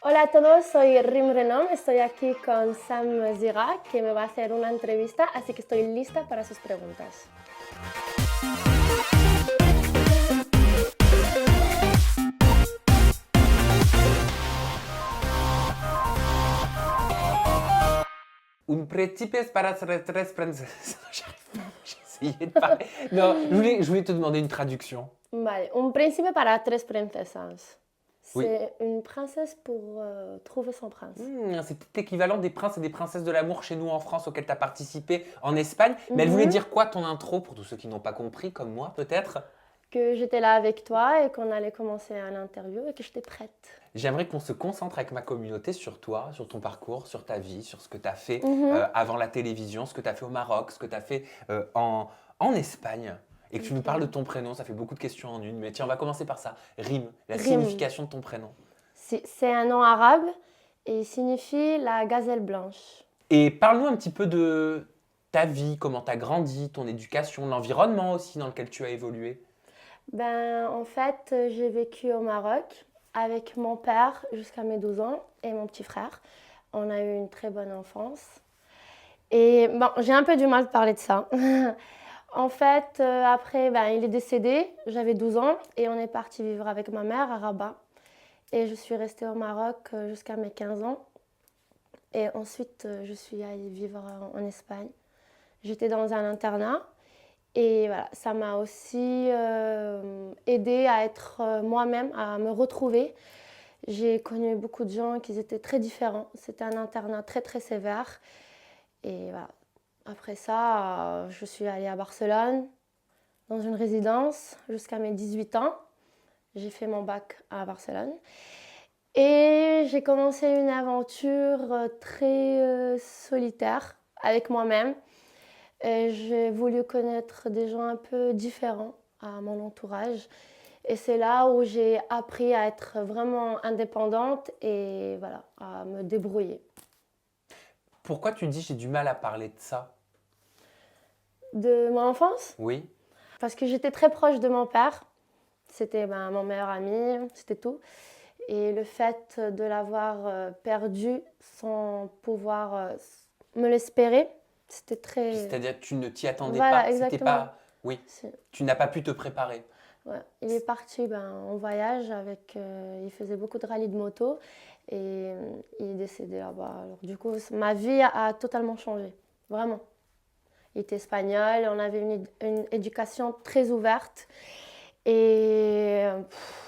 Hola a todos, soy Rim Renom, estoy aquí con Sam Zira, que me va a hacer una entrevista, así que estoy lista para sus preguntas. Un principes para tres princesas. J'arrive pas, j'ai essayé de parler. Non, je voulais te demander une traduction. Vale, un príncipe para tres princesas. Oui. C'est une princesse pour trouver son prince. C'est peut-être l'équivalent des princes et des princesses de l'amour chez nous en France auxquels tu as participé en Espagne. Mais elle voulait dire quoi ton intro pour tous ceux qui n'ont pas compris, comme moi peut-être? Que j'étais là avec toi et qu'on allait commencer un interview et que j'étais prête. J'aimerais qu'on se concentre avec ma communauté sur toi, sur ton parcours, sur ta vie, sur ce que tu as fait Mhm. avant la télévision, ce que tu as fait au Maroc, ce que tu as fait en Espagne. Et que tu nous parles de ton prénom, ça fait beaucoup de questions en une. Mais tiens, on va commencer par ça. Rim, la Rim. signification de ton prénom. C'est un nom arabe et il signifie la gazelle blanche. Et parle-nous un petit peu de ta vie, comment tu as grandi, ton éducation, l'environnement aussi dans lequel tu as évolué. Ben, en fait, j'ai vécu au Maroc avec mon père jusqu'à mes 12 ans et mon petit frère. On a eu une très bonne enfance. Et bon, j'ai un peu du mal de parler de ça. En fait, après, ben, il est décédé, j'avais 12 ans et on est parti vivre avec ma mère à Rabat. Et je suis restée au Maroc jusqu'à mes 15 ans. Et ensuite, je suis allée vivre en Espagne. J'étais dans un internat. Et voilà, ça m'a aussi aidée à être moi-même, à me retrouver. J'ai connu beaucoup de gens qui étaient très différents. C'était un internat très très sévère. Et voilà. Après ça, je suis allée à Barcelone, dans une résidence, jusqu'à mes 18 ans. J'ai fait mon bac à Barcelone. Et j'ai commencé une aventure très solitaire avec moi-même. Et j'ai voulu connaître des gens un peu différents à mon entourage. Et c'est là où j'ai appris à être vraiment indépendante et voilà, à me débrouiller. Pourquoi tu dis j'ai du mal à parler de ça? De mon enfance, Oui. parce que j'étais très proche de mon père. C'était mon meilleur ami, c'était tout. Et le fait de l'avoir perdu sans pouvoir me l'espérer, c'était très... C'est-à-dire que tu ne t'y attendais Voilà, pas. C'était exactement. pas. Oui. Tu n'as pas pu te préparer. Ouais. Il est parti en voyage avec. Il faisait beaucoup de rallyes de moto et il est décédé là-bas. Alors, du coup, ma vie a totalement changé, vraiment. Il était espagnol, on avait une éducation très ouverte et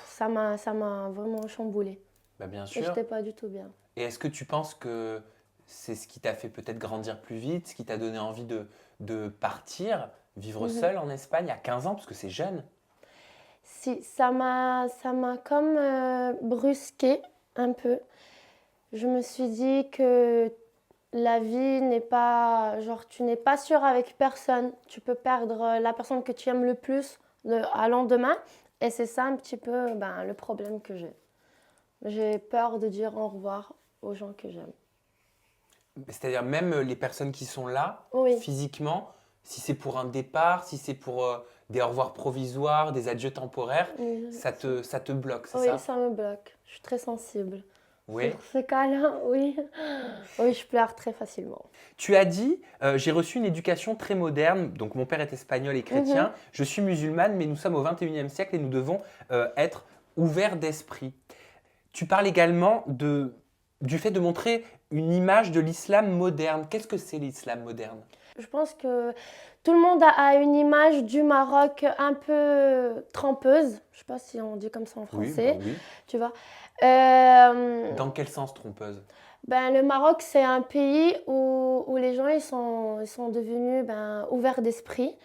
ça m'a vraiment chamboulée. Bah, bien Et sûr. j'étais pas du tout bien. Et est-ce que tu penses que c'est ce qui t'a fait peut-être grandir plus vite, ce qui t'a donné envie de partir, vivre seul en Espagne à 15 ans, parce que c'est jeune? Si, ça m'a comme brusqué un peu. Je me suis dit que la vie n'est pas, genre tu n'es pas sûr avec personne. Tu peux perdre la personne que tu aimes le plus à lendemain. Et c'est ça un petit peu le problème que j'ai. J'ai peur de dire au revoir aux gens que j'aime. C'est-à-dire même les personnes qui sont là, Oui, physiquement, si c'est pour un départ, si c'est pour des au revoir provisoires, des adieux temporaires, oui, ça te bloque, c'est oui, ça? ça me bloque. Je suis très sensible. Oui. Sur ce cas-là, oui. Oui, je pleure très facilement. Tu as dit, j'ai reçu une éducation très moderne, donc mon père est espagnol et chrétien, je suis musulmane, mais nous sommes au 21e siècle et nous devons être ouverts d'esprit. Tu parles également du fait de montrer une image de l'islam moderne. Qu'est-ce que c'est l'islam moderne? Je pense que tout le monde a une image du Maroc un peu trempeuse. Je ne sais pas si on dit comme ça en Oui, français, oui. tu vois. Dans quel sens trompeuse? Le Maroc, c'est un pays où les gens ils sont devenus ouverts d'esprit.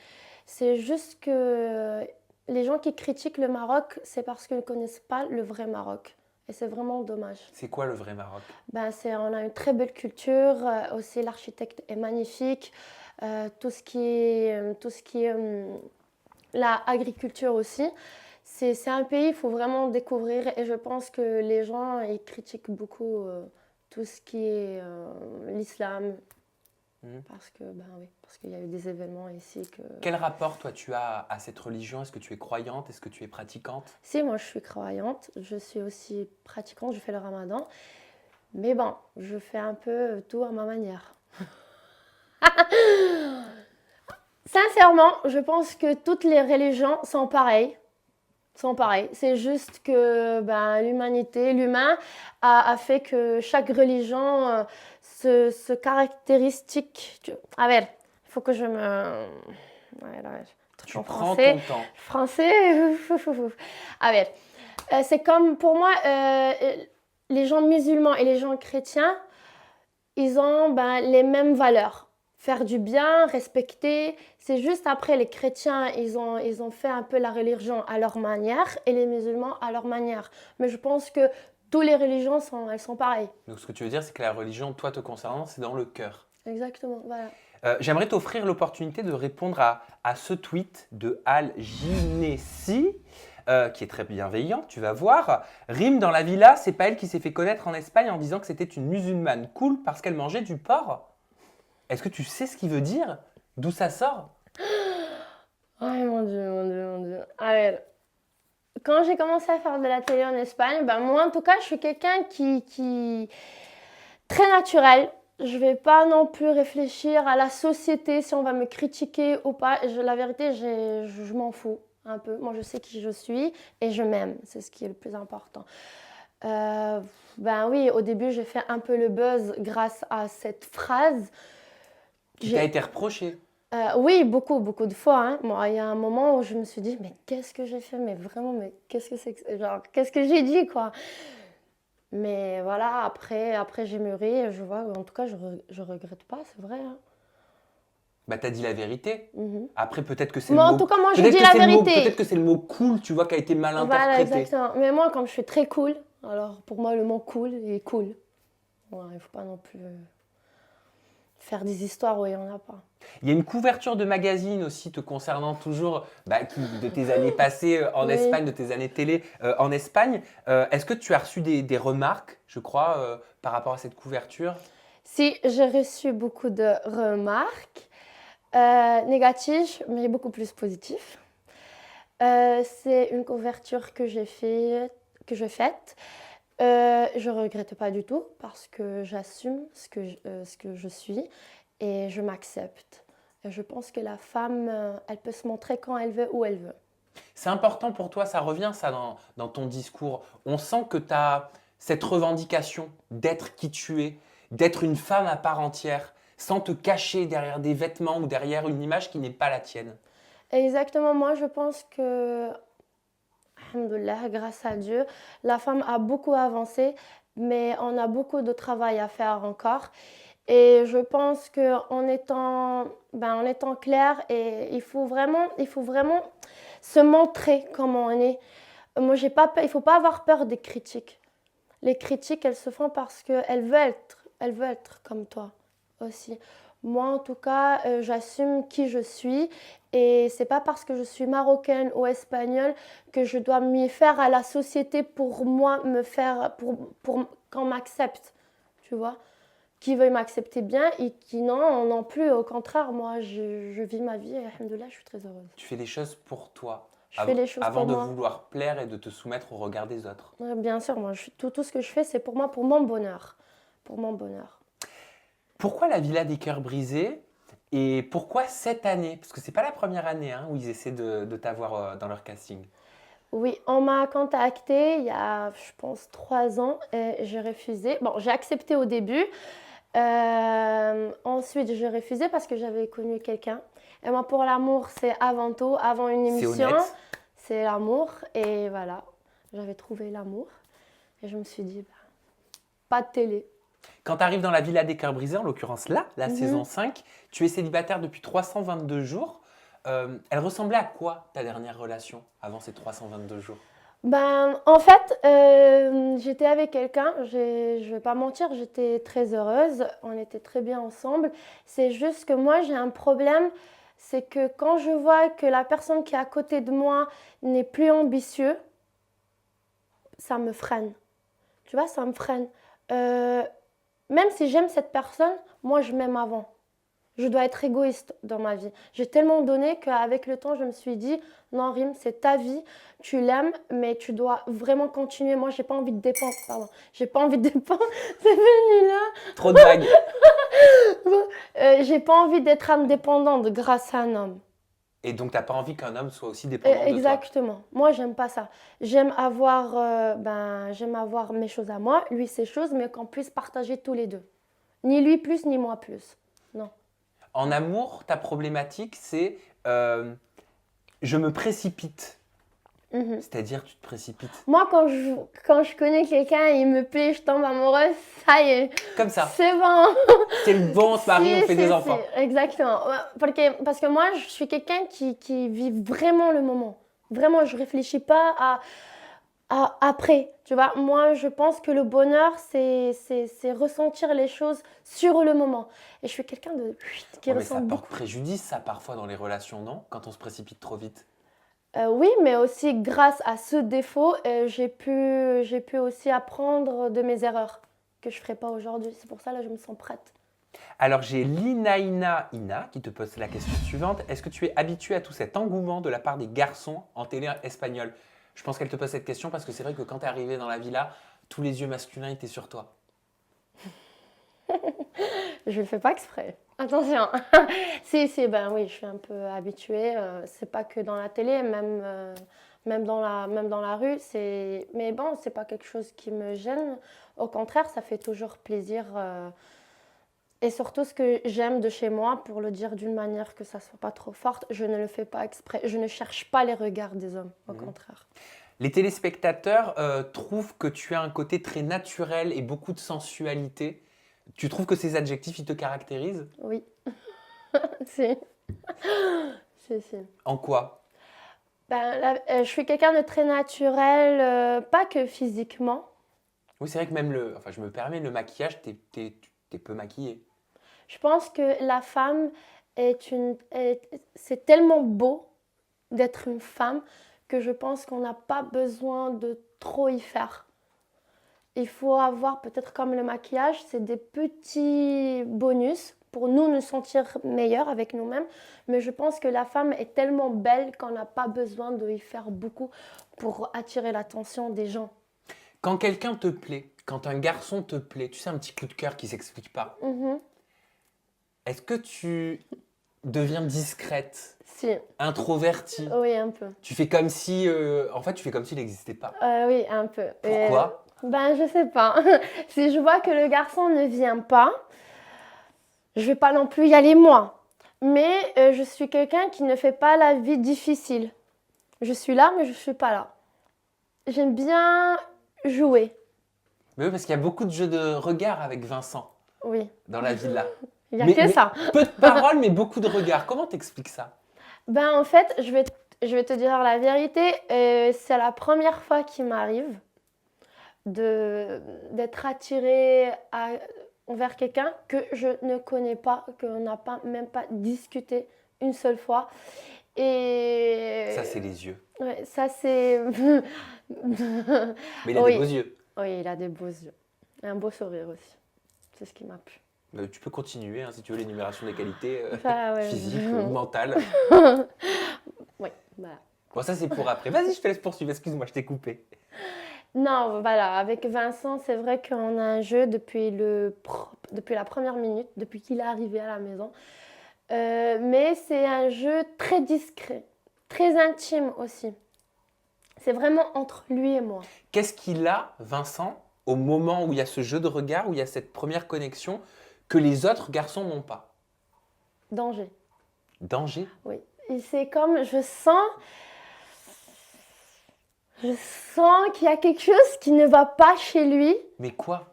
C'est juste que les gens qui critiquent le Maroc, c'est parce qu'ils ne connaissent pas le vrai Maroc. Et c'est vraiment dommage. C'est quoi le vrai Maroc? On a une très belle culture, aussi l'architecte est magnifique, tout ce qui est la agriculture aussi. C'est un pays, il faut vraiment découvrir et je pense que les gens ils critiquent beaucoup tout ce qui est l'islam. Parce qu'il y a eu des événements ici que… Quel rapport, toi, tu as à cette religion? Est-ce que tu es croyante? Est-ce que tu es pratiquante? Si, moi je suis croyante, je suis aussi pratiquante, je fais le ramadan, mais bon, je fais un peu tout à ma manière. Sincèrement, je pense que toutes les religions sont pareilles. C'est juste que l'humain a fait que chaque religion se caractéristique. A ver, il faut que je me… A ver, Tu en prends français. ton temps. Français, a ver, c'est comme pour moi, les gens musulmans et les gens chrétiens, ils ont les mêmes valeurs. Faire du bien, respecter. C'est juste après, les chrétiens, ils ont fait un peu la religion à leur manière et les musulmans à leur manière. Mais je pense que toutes les religions, elles sont pareilles. Donc, ce que tu veux dire, c'est que la religion, toi, te concernant, c'est dans le cœur. Exactement, voilà. J'aimerais t'offrir l'opportunité de répondre à ce tweet de Al Ginessi, qui est très bienveillant, tu vas voir. Rime dans la villa, c'est pas elle qui s'est fait connaître en Espagne en disant que c'était une musulmane cool parce qu'elle mangeait du porc. Est-ce que tu sais ce qu'il veut dire? D'où ça sort? Oh mon Dieu, mon Dieu, mon Dieu. Alors, quand j'ai commencé à faire de la télé en Espagne, moi en tout cas, je suis quelqu'un qui… très naturel. Je vais pas non plus réfléchir à la société, si on va me critiquer ou pas. La vérité, je m'en fous un peu. Moi, je sais qui je suis et je m'aime. C'est ce qui est le plus important. Oui, au début, j'ai fait un peu le buzz grâce à cette phrase. Qui t'a été reproché? Oui, beaucoup, beaucoup de fois. Hein. Moi, il y a un moment où je me suis dit, mais qu'est-ce que j'ai fait? Mais vraiment, mais qu'est-ce que c'est que… Genre, qu'est-ce que j'ai dit, quoi? Mais voilà, après j'ai mûri et je vois, en tout cas, je regrette pas, c'est vrai. Hein. T'as dit la vérité. Après, peut-être que c'est Mais le en mot… tout cas, moi, je peut-être dis que la c'est le mot… vérité. peut-être que c'est le mot cool, tu vois, qui a été mal Voilà, interprété. exactement. Mais moi, comme je suis très cool, alors pour moi, le mot cool est cool. Voilà, il ne faut pas non plus faire des histoires où il n'y en a pas. Il y a une couverture de magazine aussi te concernant toujours de tes années passées en Oui. Espagne, de tes années télé en Espagne. Est-ce que tu as reçu des remarques, je crois, par rapport à cette couverture? Si, j'ai reçu beaucoup de remarques négatives, mais beaucoup plus positives. C'est une couverture que j'ai faite. Je regrette pas du tout parce que j'assume ce que je suis et je m'accepte. Et je pense que la femme, elle peut se montrer quand elle veut, où elle veut. C'est important pour toi, ça revient ça dans ton discours. On sent que tu as cette revendication d'être qui tu es, d'être une femme à part entière, sans te cacher derrière des vêtements ou derrière une image qui n'est pas la tienne. Exactement, moi je pense que, alhamdoulilah, grâce à Dieu, la femme a beaucoup avancé, mais on a beaucoup de travail à faire encore. Et je pense qu'en en étant clair, et il faut vraiment se montrer comment on est. Moi, j'ai pas peur, il ne faut pas avoir peur des critiques. Les critiques, elles se font parce qu'elles elles veulent être comme toi aussi. Moi, en tout cas, j'assume qui je suis et c'est pas parce que je suis marocaine ou espagnole que je dois m'y faire à la société pour moi pour qu'on m'accepte, tu vois. Qui veuille m'accepter bien et qui non plus. Au contraire, moi, je vis ma vie et alhamdoulilah, je suis très heureuse. Tu fais les choses pour toi, Je fais les choses avant pour de moi. vouloir plaire et de te soumettre au regard des autres. Bien sûr, moi, tout ce que je fais, c'est pour moi, pour mon bonheur. Pour mon bonheur. Pourquoi la Villa des Cœurs Brisés et pourquoi cette année? Parce que c'est pas la première année où ils essaient de t'avoir dans leur casting. Oui, on m'a contacté il y a, je pense, 3 ans et j'ai refusé. Bon, j'ai accepté au début. Ensuite, j'ai refusé parce que j'avais connu quelqu'un. Et moi, pour l'amour, c'est avant tout, avant une émission. C'est honnête. C'est l'amour. Et voilà, j'avais trouvé l'amour. Et je me suis dit, pas de télé. Quand tu arrives dans la Villa des Cœurs Brisés, en l'occurrence là, la saison 5, tu es célibataire depuis 322 jours. Elle ressemblait à quoi ta dernière relation avant ces 322 jours? En fait, j'étais avec quelqu'un, je vais pas mentir, j'étais très heureuse, on était très bien ensemble. C'est juste que moi, j'ai un problème, c'est que quand je vois que la personne qui est à côté de moi n'est plus ambitieux, ça me freine. Tu vois, ça me freine. Même si j'aime cette personne, moi, je m'aime avant. Je dois être égoïste dans ma vie. J'ai tellement donné qu'avec le temps, je me suis dit, non, Rim, c'est ta vie, tu l'aimes, mais tu dois vraiment continuer. Moi, j'ai pas envie de dépendre, pardon, j'ai pas envie de dépendre, c'est venu là. Trop de vagues. J'ai pas envie d'être indépendante grâce à un homme. Et donc, t'as pas envie qu'un homme soit aussi dépendant de toi. Exactement. Moi, j'aime pas ça. J'aime avoir mes choses à moi, lui ses choses, mais qu'on puisse partager tous les deux. Ni lui plus, ni moi plus. Non. En amour, ta problématique, c'est je me précipite. Mhm. C'est-à-dire, tu te précipites. Moi, quand je connais quelqu'un et il me plaît, je tombe amoureuse, ça y est, Comme ça. c'est bon. C'est le bon, on se marie, on fait des enfants. Exactement. Ouais, parce que moi, je suis quelqu'un qui vit vraiment le moment. Vraiment, je réfléchis pas à après. Tu vois, moi, je pense que le bonheur, c'est ressentir les choses sur le moment. Et je suis quelqu'un qui Ouais, mais ressent ça beaucoup. porte préjudice, ça, parfois, dans les relations, non? Quand on se précipite trop vite. Oui, mais aussi grâce à ce défaut, j'ai pu aussi apprendre de mes erreurs que je ne ferai pas aujourd'hui. C'est pour ça là, je me sens prête. Alors, j'ai Linaina Ina qui te pose la question suivante. Est-ce que tu es habitué à tout cet engouement de la part des garçons en télé espagnole? Je pense qu'elle te pose cette question parce que c'est vrai que quand tu es arrivé dans la villa, tous les yeux masculins étaient sur toi. Je ne le fais pas exprès. Attention. Ben oui, je suis un peu habituée. C'est pas que dans la télé, même dans la rue. Mais bon, c'est pas quelque chose qui me gêne. Au contraire, ça fait toujours plaisir. Et surtout, ce que j'aime de chez moi, pour le dire d'une manière que ça soit pas trop forte, je ne le fais pas exprès. Je ne cherche pas les regards des hommes, au contraire. Les téléspectateurs trouvent que tu as un côté très naturel et beaucoup de sensualité. Tu trouves que ces adjectifs, ils te caractérisent? Oui. Si. Si. En quoi? Je suis quelqu'un de très naturel, pas que physiquement. Oui, c'est vrai que même enfin, je me permets, le maquillage, t'es peu maquillée. Je pense que la femme c'est tellement beau d'être une femme que je pense qu'on n'a pas besoin de trop y faire. Il faut avoir peut-être comme le maquillage, c'est des petits bonus pour nous sentir meilleurs avec nous-mêmes. Mais je pense que la femme est tellement belle qu'on n'a pas besoin de y faire beaucoup pour attirer l'attention des gens. Quand quelqu'un te plaît, quand un garçon te plaît, tu sais, un petit coup de cœur qui s'explique pas, est-ce que tu deviens discrète, Si, introvertie? oui, un peu. Tu fais comme si, en fait, tu fais comme s'il n'existait pas. Oui, un peu. Pourquoi? Je sais pas. Si je vois que le garçon ne vient pas, je vais pas non plus y aller moi. Mais je suis quelqu'un qui ne fait pas la vie difficile. Je suis là, mais je suis pas là. J'aime bien jouer. Mais oui, parce qu'il y a beaucoup de jeux de regard avec Vincent Oui. dans la villa. Il n'y a que ça. Peu de paroles, mais beaucoup de regards. Comment t'expliques ça? En fait, je vais te dire la vérité. C'est la première fois qu'il m'arrive d'être attirée envers quelqu'un que je ne connais pas, qu'on n'a même pas discuté une seule fois. Et Ça, c'est les yeux. ouais, ça c'est. Mais il a des beaux yeux. Oui, il a des beaux yeux. Et un beau sourire aussi. C'est ce qui m'a plu. Tu peux continuer hein, si tu veux l'énumération des qualités Ouais. physiques ou mentales. Oui, voilà. Bon, ça c'est pour après. Vas-y, je te laisse poursuivre. Excuse-moi, je t'ai coupé. Non, voilà, avec Vincent, c'est vrai qu'on a un jeu depuis la première minute, depuis qu'il est arrivé à la maison. Mais c'est un jeu très discret, très intime aussi. C'est vraiment entre lui et moi. Qu'est-ce qu'il a, Vincent, au moment où il y a ce jeu de regard, où il y a cette première connexion, que les autres garçons n'ont pas? Danger. Danger? Oui. Et c'est comme, je sens qu'il y a quelque chose qui ne va pas chez lui. Mais quoi?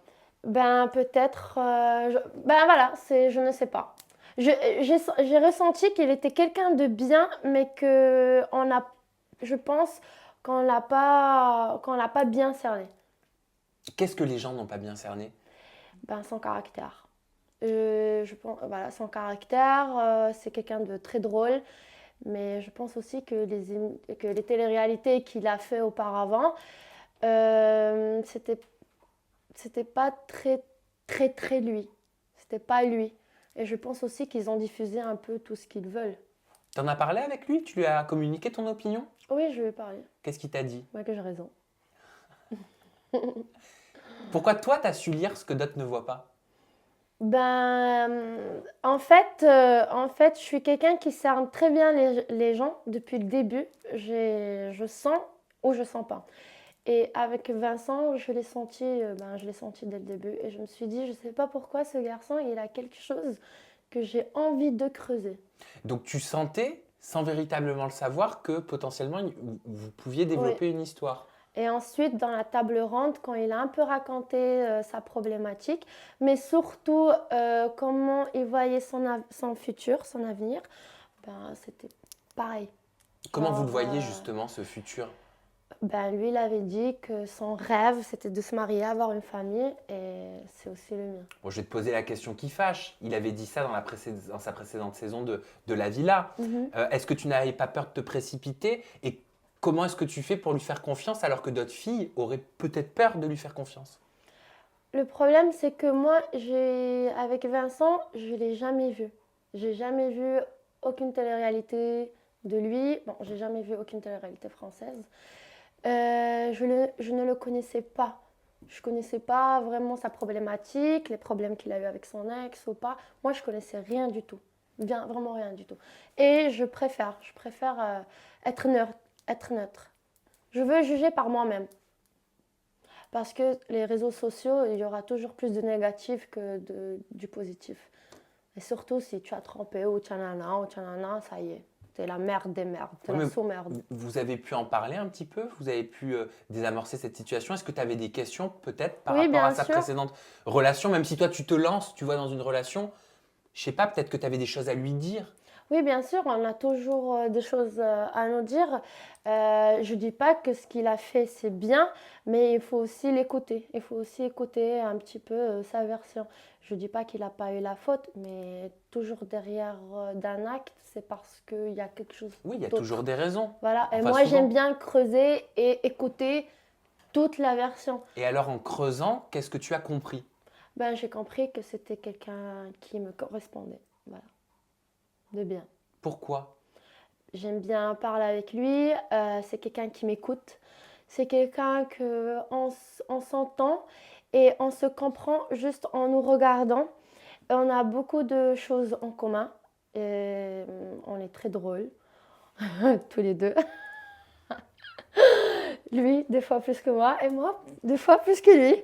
Peut-être, voilà, je ne sais pas. J'ai ressenti qu'il était quelqu'un de bien, mais je pense qu'on l'a pas bien cerné. Qu'est-ce que les gens n'ont pas bien cerné? Son caractère. Je pense, voilà, son caractère, c'est quelqu'un de très drôle, mais je pense aussi que les téléréalités qu'il a fait auparavant, c'était pas très, très, très lui. C'était pas lui. Et je pense aussi qu'ils ont diffusé un peu tout ce qu'ils veulent. T'en as parlé avec lui? Tu lui as communiqué ton opinion? Oui, je lui ai parlé. Qu'est-ce qu'il t'a dit? Ouais, que j'ai raison. Pourquoi toi, t'as su lire ce que d'autres ne voient pas? En fait, je suis quelqu'un qui cerne très bien les gens depuis le début. Je sens ou je sens pas. Et avec Vincent, je l'ai senti dès le début. Et je me suis dit, je sais pas pourquoi ce garçon, il a quelque chose que j'ai envie de creuser. Donc tu sentais, sans véritablement le savoir, que potentiellement vous pouviez Oui. développer une histoire. Et ensuite, dans la table ronde, quand il a un peu raconté sa problématique, mais surtout comment il voyait son futur, son avenir, ben, c'était pareil. Comment vous le Genre, voyez justement, ce futur? ben, lui, il avait dit que son rêve, c'était de se marier, avoir une famille, et c'est aussi le mien. Bon, je vais te poser la question qui fâche. Il avait dit ça dans sa précédente saison de La Villa. Mhm. Est-ce que tu n'avais pas peur de te précipiter? Et comment est-ce que tu fais pour lui faire confiance alors que d'autres filles auraient peut-être peur de lui faire confiance? Le problème, c'est que moi, avec Vincent, je ne l'ai jamais vu. J'ai jamais vu aucune télé-réalité de lui. Bon, j'ai jamais vu aucune télé-réalité française. Je ne le connaissais pas. Je ne connaissais pas vraiment sa problématique, les problèmes qu'il a eu avec son ex ou pas. Moi, je ne connaissais rien du tout. Bien, vraiment rien du tout. Et je préfère être neutre. Je veux juger par moi-même. Parce que les réseaux sociaux, il y aura toujours plus de négatif que du positif. Et surtout, si tu as trompé ou tchanana, ça y est. T'es la merde des merdes, t'es Ouais, la mais sous-merde. vous avez pu en parler un petit peu? Vous avez pu désamorcer cette situation? Est-ce que tu avais des questions peut-être par Oui, rapport à bien sa sûr. précédente relation? Même si toi, tu te lances, tu vois, dans une relation, je sais pas, peut-être que tu avais des choses à lui dire. Oui, bien sûr, on a toujours des choses à nous dire. Je ne dis pas que ce qu'il a fait, c'est bien, mais il faut aussi l'écouter. Il faut aussi écouter un petit peu sa version. Je ne dis pas qu'il n'a pas eu la faute, mais toujours derrière d'un acte, c'est parce qu'il y a quelque chose Oui, il y a d'autre. toujours des raisons. Voilà, et Enfin, moi j'aime souvent. bien creuser et écouter toute la version. Et alors, en creusant, qu'est-ce que tu as compris? Ben, j'ai compris que c'était quelqu'un qui me correspondait. Voilà, de bien. Pourquoi? J'aime bien parler avec lui, c'est quelqu'un qui m'écoute, c'est quelqu'un que on s'entend et on se comprend juste en nous regardant. On a beaucoup de choses en commun et on est très drôles, tous les deux. Lui, des fois plus que moi, et moi, des fois plus que lui.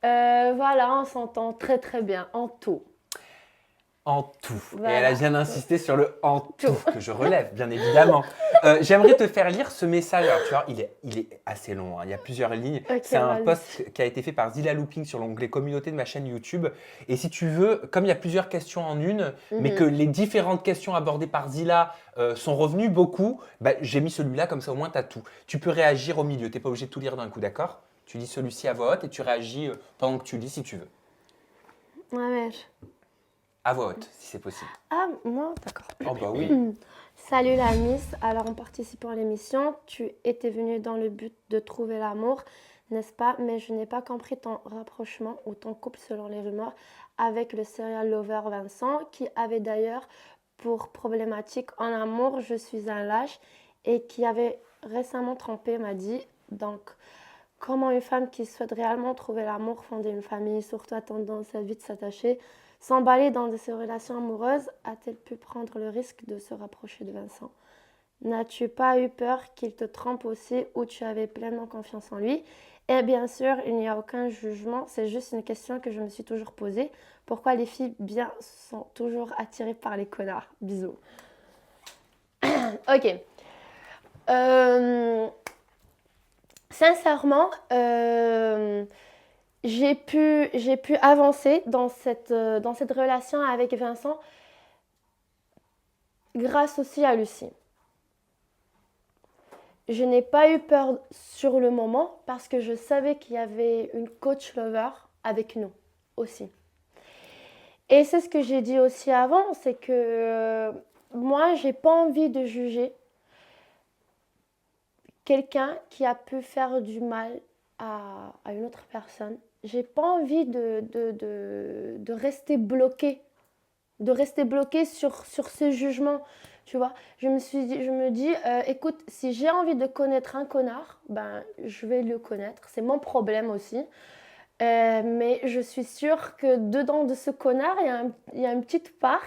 Voilà, on s'entend très très bien en tout. En tout. Et Voilà. elle a bien insisté sur le en tout, Tout. que je relève, bien évidemment. J'aimerais te faire lire ce message. Alors, tu vois, il est assez long, hein. Il y a plusieurs lignes. Ok, C'est un vas-y. post qui a été fait par Zilla Looping sur l'onglet communauté de ma chaîne YouTube. Et si tu veux, comme il y a plusieurs questions en une, mais que les différentes questions abordées par Zilla sont revenues beaucoup, bah, j'ai mis celui-là, comme ça au moins tu as tout. Tu peux réagir au milieu, tu n'es pas obligé de tout lire d'un coup, d'accord? Tu lis celui-ci à voix haute et tu réagis pendant que tu lis si tu veux. Ouais, mais À voix haute, si c'est possible. Ah, moi, d'accord. Oh bah oui. Salut la Miss, alors en participant à l'émission, tu étais venue dans le but de trouver l'amour, n'est-ce pas? Mais je n'ai pas compris ton rapprochement ou ton couple selon les rumeurs avec le serial lover Vincent, qui avait d'ailleurs pour problématique en amour, je suis un lâche, et qui avait récemment trompé, m'a dit. Donc, comment une femme qui souhaite réellement trouver l'amour, fonder une famille, surtout a tendance à vite s'attacher, s'emballer dans de ces relations amoureuses, a-t-elle pu prendre le risque de se rapprocher de Vincent? N'as-tu pas eu peur qu'il te trompe aussi ou tu avais pleinement confiance en lui? Et bien sûr, il n'y a aucun jugement, c'est juste une question que je me suis toujours posée. Pourquoi les filles bien sont toujours attirées par les connards? Bisous. Ok. Sincèrement, j'ai pu avancer dans cette relation avec Vincent grâce aussi à Lucie. Je n'ai pas eu peur sur le moment parce que je savais qu'il y avait une coach lover avec nous aussi. Et c'est ce que j'ai dit aussi avant, c'est que moi, j'ai pas envie de juger quelqu'un qui a pu faire du mal à une autre personne. J'ai pas envie de rester bloquée de rester bloquée sur ce jugement. Tu vois, je me dis, écoute, si j'ai envie de connaître un connard, ben, je vais le connaître. C'est mon problème aussi. Mais je suis sûre que dedans de ce connard, il y a une petite part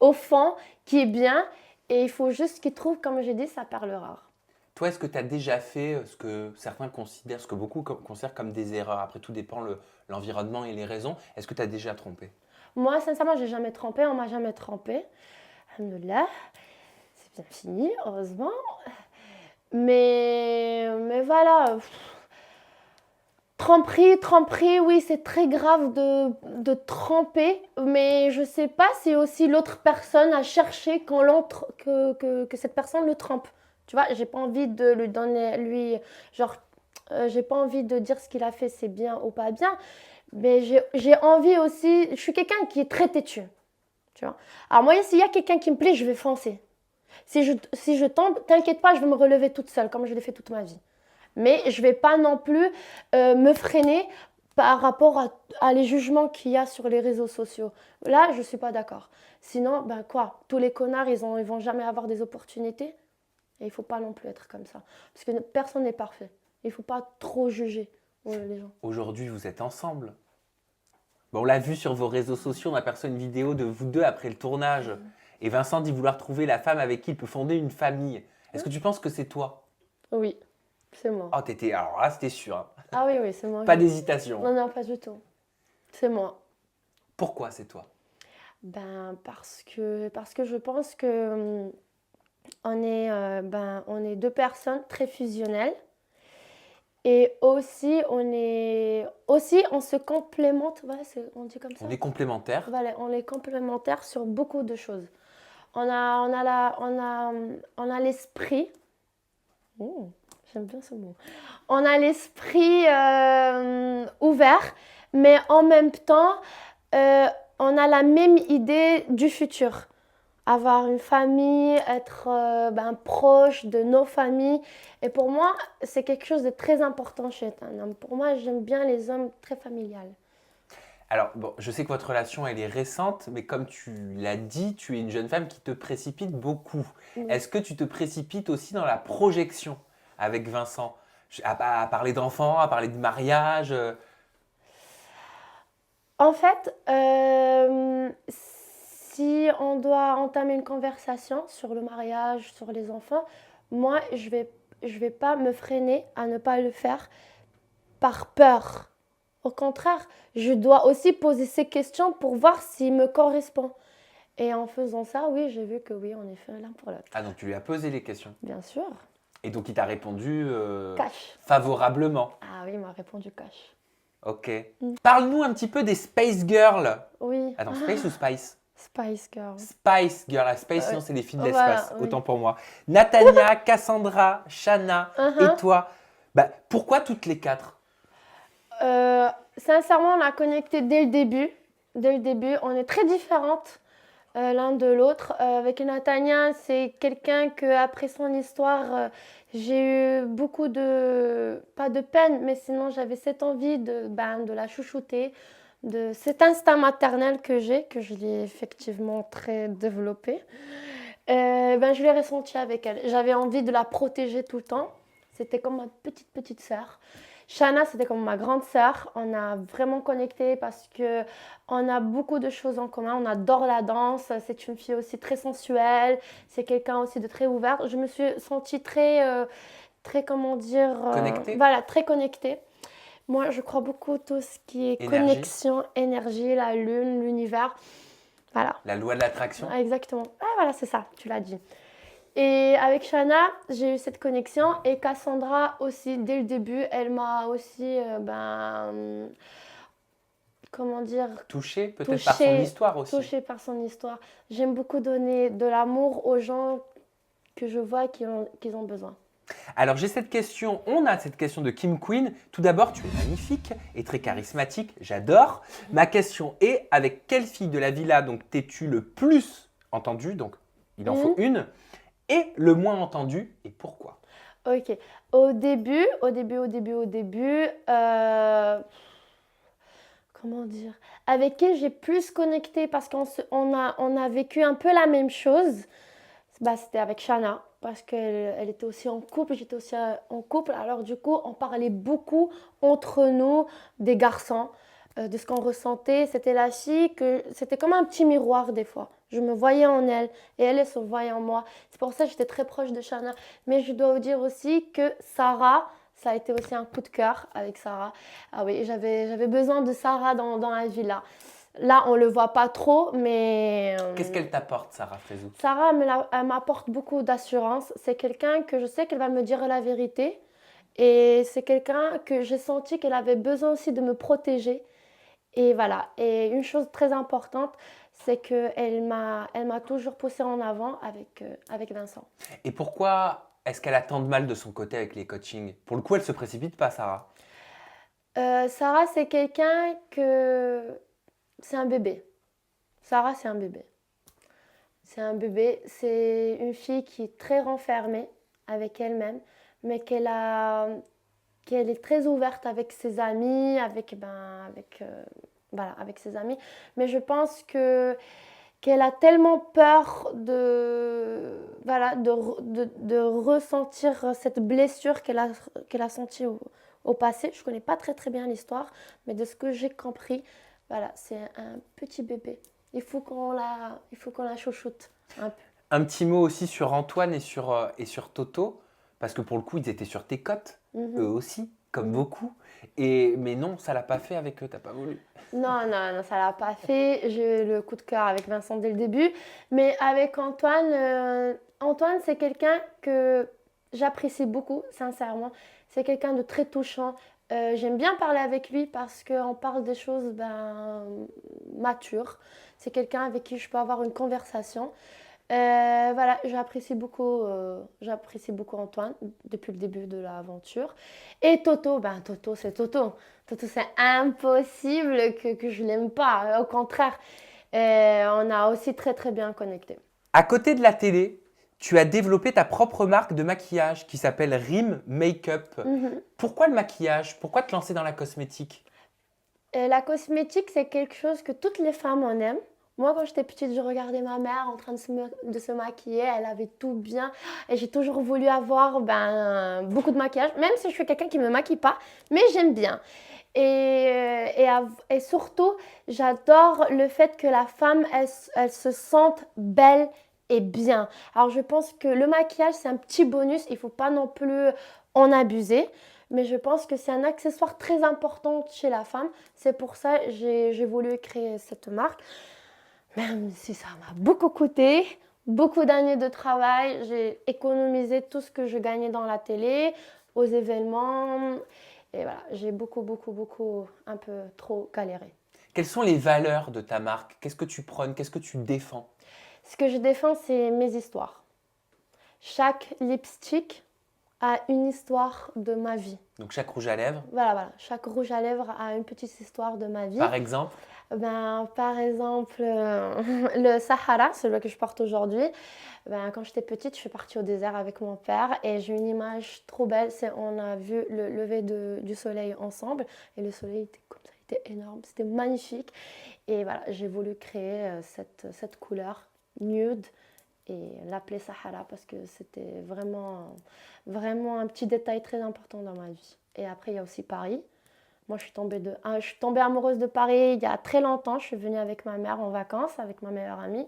au fond qui est bien. Et il faut juste qu'il trouve, comme j'ai dit, sa perle rare. Toi, est-ce que tu as déjà fait ce que certains considèrent, ce que beaucoup considèrent comme des erreurs? Après, tout dépend l'environnement et les raisons. Est-ce que tu as déjà trompé? Moi, sincèrement, j'ai jamais trompé. On m'a jamais trompé. Alhamdoulilah. C'est bien fini, heureusement. Mais voilà. Tromperie, oui, c'est très grave de tromper, mais je sais pas si aussi l'autre personne a cherché que cette personne le trompe. Tu vois, j'ai pas envie de lui donner, genre, j'ai pas envie de dire ce qu'il a fait, c'est bien ou pas bien, mais j'ai envie aussi, je suis quelqu'un qui est très têtu, tu vois. Alors moi, s'il y a quelqu'un qui me plaît, je vais foncer. Si je tombe, t'inquiète pas, je vais me relever toute seule, comme je l'ai fait toute ma vie. Mais je ne vais pas non plus me freiner par rapport à les jugements qu'il y a sur les réseaux sociaux. Là, je ne suis pas d'accord. Sinon, ben quoi, tous les connards, ils vont jamais avoir des opportunités. Et il ne faut pas non plus être comme ça. Parce que personne n'est parfait. Il ne faut pas trop juger les gens. Aujourd'hui, vous êtes ensemble. Bon, on l'a vu sur vos réseaux sociaux, on aperçoit une vidéo de vous deux après le tournage. Et Vincent dit vouloir trouver la femme avec qui il peut fonder une famille. Est-ce que tu penses que c'est toi? Oui, c'est moi. Oh, alors là, c'était sûr. Hein. Ah oui, c'est moi. Pas d'hésitation. Non, non, pas du tout. C'est moi. Pourquoi c'est toi? Ben, parce que je pense que on est deux personnes très fusionnelles. Et aussi, on se complémente, voilà, on dit comme ça. On est complémentaires. Voilà, on est complémentaires sur beaucoup de choses. On a l'esprit. Oh, j'aime bien ce mot. On a l'esprit ouvert, mais en même temps, on a la même idée du futur. Avoir une famille, être proche de nos familles. Et pour moi, c'est quelque chose de très important chez un homme. Pour moi, j'aime bien les hommes très familiales. Alors, bon, je sais que votre relation, elle est récente, mais comme tu l'as dit, tu es une jeune femme qui te précipite beaucoup. Oui. Est-ce que tu te précipites aussi dans la projection avec Vincent? À parler d'enfants, à parler de mariage En fait, si on doit entamer une conversation sur le mariage, sur les enfants, moi, je vais pas me freiner à ne pas le faire par peur. Au contraire, je dois aussi poser ces questions pour voir s'il me correspond. Et en faisant ça, oui, j'ai vu que oui, on est fait l'un pour l'autre. Ah, donc tu lui as posé les questions. Bien sûr. Et donc il t'a répondu Cash. favorablement. Ah oui, il m'a répondu cash. Ok. Parle-nous un petit peu des Space Girls. Oui. Attends, Space ou Spice? Spice Girl. Spice Girl. La Space, sinon c'est les filles de l'espace. Voilà, oui. Autant pour moi. Natania, Cassandra, Shanna et toi. Bah, pourquoi toutes les quatre? Sincèrement, on a connecté dès le début. Dès le début, on est très différentes l'un de l'autre. Avec Natania, c'est quelqu'un que après son histoire, j'ai eu beaucoup pas de peine, mais sinon j'avais cette envie de la chouchouter, de cet instinct maternel que je l'ai effectivement très développé. Je l'ai ressenti avec elle. J'avais envie de la protéger tout le temps. C'était comme ma petite sœur. Shanna, c'était comme ma grande sœur. On a vraiment connecté parce que on a beaucoup de choses en commun. On adore la danse. C'est une fille aussi très sensuelle. C'est quelqu'un aussi de très ouvert. Je me suis sentie très comment dire, Connectée. Voilà, très connectée. Moi, je crois beaucoup tout ce qui est Énergie. connexion, énergie, la lune, l'univers. Voilà. La loi de l'attraction. Exactement. Ah, voilà, c'est ça, tu l'as dit. Et avec Shanna, j'ai eu cette connexion. Et Cassandra aussi, dès le début, elle m'a aussi, comment dire, Touchée peut-être par son histoire aussi. Touchée par son histoire. J'aime beaucoup donner de l'amour aux gens que je vois qu'ils ont besoin. Alors j'ai cette question, on a cette question de Kim Queen. Tout d'abord, tu es magnifique et très charismatique, j'adore. Ma question est, avec quelle fille de la villa donc t'es-tu le plus entendue? Donc il en faut une. Et le moins entendu, et pourquoi? Ok. Au début, comment comment dire, avec qui j'ai plus connecté parce on a vécu un peu la même chose. Bah, c'était avec Shana parce qu'elle était aussi en couple, j'étais aussi en couple. Alors du coup, on parlait beaucoup entre nous, des garçons, de ce qu'on ressentait. C'était la fille que c'était comme un petit miroir des fois. Je me voyais en elle et elle se voyait en moi. C'est pour ça que j'étais très proche de Shana. Mais je dois vous dire aussi que Sarah, ça a été aussi un coup de cœur avec Sarah. Ah oui, j'avais besoin de Sarah dans la vie là. Là, on le voit pas trop, mais Qu'est-ce qu'elle t'apporte, Sarah Frézou? Sarah, elle m'apporte beaucoup d'assurance. C'est quelqu'un que je sais qu'elle va me dire la vérité. Et c'est quelqu'un que j'ai senti qu'elle avait besoin aussi de me protéger. Et voilà. Et une chose très importante, c'est elle m'a toujours poussée en avant avec Vincent. Et pourquoi est-ce qu'elle a tant de mal de son côté avec les coachings? Pour le coup, elle se précipite pas, Sarah. Sarah, c'est quelqu'un que... C'est un bébé. Sarah, c'est un bébé. C'est un bébé. C'est une fille qui est très renfermée avec elle-même, mais qu'elle est très ouverte avec ses amis, voilà, avec ses amis. Mais je pense qu'elle a tellement peur voilà, de ressentir cette blessure qu'elle a sentie au passé. Je ne connais pas très très bien l'histoire, mais de ce que j'ai compris, voilà, c'est un petit bébé. Il faut qu'on la chouchoute un peu. Un petit mot aussi sur Antoine et sur Toto, parce que pour le coup, ils étaient sur tes côtes, eux aussi, comme beaucoup. Mais non, ça l'a pas fait avec eux, t'as pas voulu. Non, non, non, ça l'a pas fait. J'ai eu le coup de cœur avec Vincent dès le début. Mais avec Antoine, Antoine, c'est quelqu'un que j'apprécie beaucoup, sincèrement. C'est quelqu'un de très touchant. J'aime bien parler avec lui parce qu'on parle des choses matures. C'est quelqu'un avec qui je peux avoir une conversation. Voilà, j'apprécie beaucoup Antoine depuis le début de l'aventure. Et Toto, Toto, c'est Toto. Toto, c'est impossible que je l'aime pas. Au contraire, on a aussi très très bien connecté. À côté de la télé, tu as développé ta propre marque de maquillage qui s'appelle Rim Makeup. Pourquoi le maquillage? Pourquoi te lancer dans la cosmétique? La cosmétique, c'est quelque chose que toutes les femmes en aiment. Moi, quand j'étais petite, je regardais ma mère en train de se maquiller. Elle avait tout bien. Et j'ai toujours voulu avoir beaucoup de maquillage, même si je suis quelqu'un qui ne me maquille pas. Mais j'aime bien. Et surtout, j'adore le fait que la femme, elle se sente belle et bien. Alors, je pense que le maquillage, c'est un petit bonus. Il ne faut pas non plus en abuser. Mais je pense que c'est un accessoire très important chez la femme. C'est pour ça que j'ai voulu créer cette marque. Même si ça m'a beaucoup coûté, beaucoup d'années de travail, j'ai économisé tout ce que je gagnais dans la télé, aux événements. Et voilà, j'ai beaucoup, un peu trop galéré. Quelles sont les valeurs de ta marque? Qu'est-ce que tu prônes? Qu'est-ce que tu défends? Ce que je défends, c'est mes histoires. Chaque lipstick a une histoire de ma vie. Donc chaque rouge à lèvres? Voilà. Chaque rouge à lèvres a une petite histoire de ma vie. Par exemple? Par exemple, le Sahara, celui que je porte aujourd'hui. Quand j'étais petite, je suis partie au désert avec mon père et j'ai une image trop belle. On a vu le lever du soleil ensemble et le soleil était comme ça, il était énorme, c'était magnifique. Et voilà, j'ai voulu créer cette couleur nude et l'appeler Sahara parce que c'était vraiment un petit détail très important dans ma vie. Et après, il y a aussi Paris. Moi, je suis tombée amoureuse de Paris il y a très longtemps. Je suis venue avec ma mère en vacances, avec ma meilleure amie.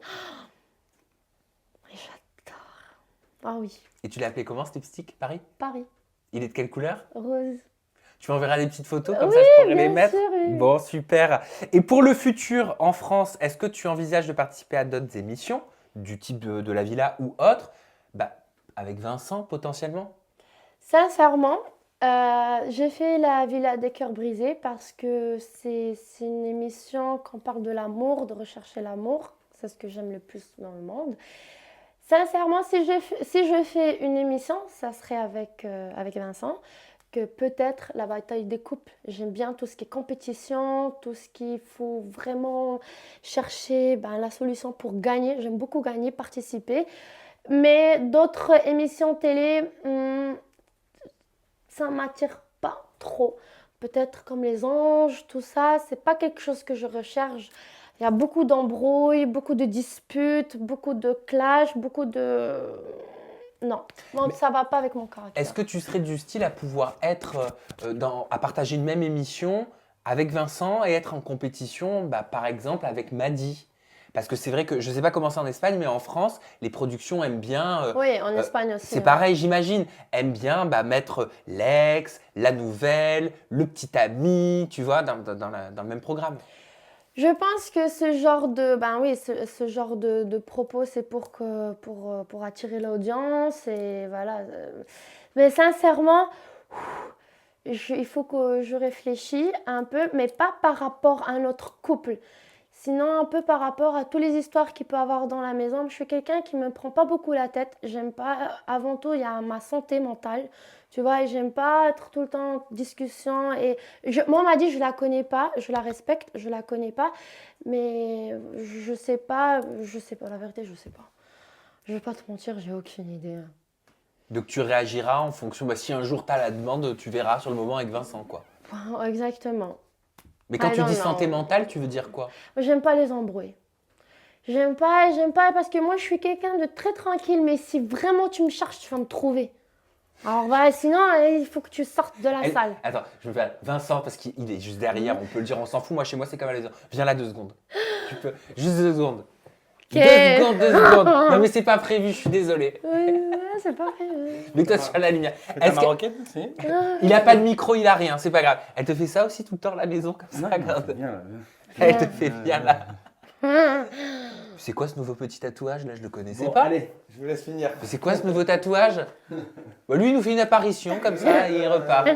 Et j'adore. Ah oui, Et tu l'as appelé comment ce lipstick, Paris? Paris, Il est de quelle couleur? rose. Tu m'enverras des petites photos, comme Oui, ça je pourrais les bien mettre. sûr, oui. Bon, super. Et pour le futur en France, est-ce que tu envisages de participer à d'autres émissions du type de La Villa ou autre, avec Vincent potentiellement? Sincèrement, j'ai fait la Villa des cœurs brisés parce que c'est une émission qu'on parle de l'amour, de rechercher l'amour. C'est ce que j'aime le plus dans le monde. Sincèrement, si je fais une émission, ça serait avec Vincent, que peut-être la bataille des couples. J'aime bien tout ce qui est compétition, tout ce qu'il faut vraiment chercher la solution pour gagner. J'aime beaucoup gagner, participer. Mais d'autres émissions télé, ça ne m'attire pas trop. peut-être comme les anges, tout ça, c'est pas quelque chose que je recherche. Il y a beaucoup d'embrouilles, beaucoup de disputes, beaucoup de clashs, beaucoup de... Non, non, Mais ça va pas avec mon caractère. est-ce que tu serais du style à pouvoir être à partager une même émission avec Vincent et être en compétition, bah, par exemple, avec Maddy? Parce que c'est vrai que je ne sais pas comment c'est en Espagne, mais en France, les productions aiment bien. Oui, en Espagne aussi. C'est hein. pareil, j'imagine. Aiment bien bah, mettre l'ex, la nouvelle, le petit ami, tu vois, dans le même programme. Je pense que ce genre de, ben oui, ce genre de propos, c'est pour attirer l'audience et voilà. Mais sincèrement, il faut que je réfléchisse un peu, mais pas par rapport à un autre couple. Sinon, un peu par rapport à toutes les histoires qu'il peut avoir dans la maison. Je suis quelqu'un qui ne me prend pas beaucoup la tête. J'aime pas, avant tout, il y a ma santé mentale. Tu vois, et j'aime pas être tout le temps en discussion. Moi, on m'a dit, je la connais pas, je la respecte, je la connais pas. Mais je sais pas, la vérité, je sais pas. Je vais pas te mentir, j'ai aucune idée. Donc tu réagiras en fonction, bah, si un jour tu as la demande, tu verras sur le moment avec Vincent, quoi. Exactement. Mais quand Ah tu non, dis non. santé mentale, tu veux dire quoi? J'aime pas les embrouilles. J'aime pas parce que moi je suis quelqu'un de très tranquille, mais si vraiment tu me cherches, tu vas me trouver. Alors voilà, sinon il faut que tu sortes de la salle. Attends, je vais faire Vincent parce qu'il est juste derrière, on peut le dire, on s'en fout. Moi, chez moi, c'est comme à la maison. Viens là 2 secondes. Tu peux, juste 2 secondes. Ok. 2 secondes. Non, mais c'est pas prévu, je suis désolé. C'est pas vrai. Mets-toi sur la lumière. Ta marocaine, si? Il a pas de micro, il a rien, c'est pas grave. Elle te fait ça aussi tout le temps à la maison, comme ça, regarde. Bien, là. Elle te fait bien là. C'est quoi ce nouveau petit tatouage là? Je le connaissais Bon, pas. allez, je vous laisse finir. C'est quoi ce nouveau tatouage? Bah, lui, il nous fait une apparition comme ça et il repart.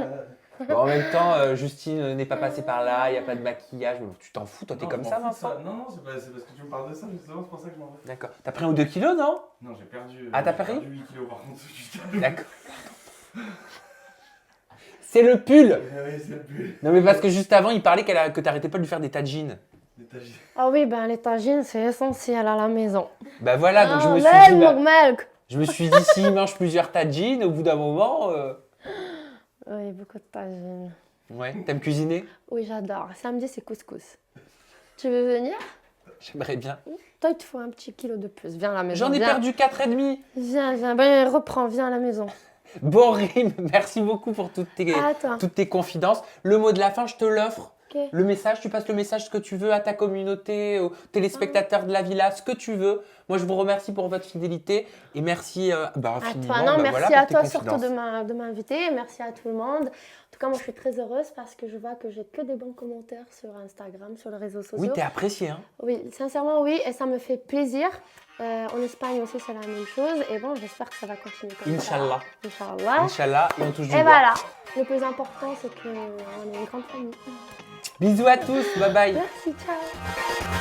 Bon, en même temps, Justine n'est pas passée par là, il n'y a pas de maquillage. Tu t'en fous, toi, t'es Non, comme je ça, m'en fous de Vincent? Non, non, c'est parce que tu me parles de ça, justement, c'est pour ça que je m'en vais. D'accord. T'as pris 1 ou 2 kilos, non? Non, j'ai perdu. Ah, t'as j'ai perdu 8 kilos par contre. Juste à l'eau. D'accord. C'est le pull! Oui, c'est le but. Non, mais parce que juste avant, il parlait que t'arrêtais pas de lui faire des tagines. Ah oui, ben les tagines, c'est essentiel à la maison. Bah voilà, donc je me suis Ah, dit, bah, milk. je me suis dit, s'il mange plusieurs tagines, au bout d'un moment. Oui, beaucoup de tagines. Ouais, t'aimes cuisiner? Oui, j'adore. Samedi, c'est couscous. Tu veux venir? J'aimerais bien. Toi, il te faut un petit kilo de plus. Viens à la maison. J'en ai viens. perdu 4,5. Viens. Ben, reprends, viens à la maison. Bon, Rim, merci beaucoup pour toutes Attends. tes confidences. Le mot de la fin, je te l'offre. Ok. Le message, tu passes le message ce que tu veux à ta communauté, aux téléspectateurs de la villa, ce que tu veux. Moi, je vous remercie pour votre fidélité et merci À infiniment. toi, non, bah, merci voilà, à pour tes toi surtout confidences. de m'inviter. Merci à tout le monde. En tout cas, moi, je suis très heureuse parce que je vois que j'ai que des bons commentaires sur Instagram, sur les réseaux sociaux. Oui, t'es apprécié. Hein. Oui, sincèrement, oui, et ça me fait plaisir. En Espagne aussi, c'est la même chose. Et bon, j'espère que ça va continuer comme Inch'Allah. ça. Inch'Allah. Inch'Allah, et on touche du Et bois. voilà, le plus important, c'est qu'on est une grande famille. Bisous à tous, bye bye. Merci, ciao.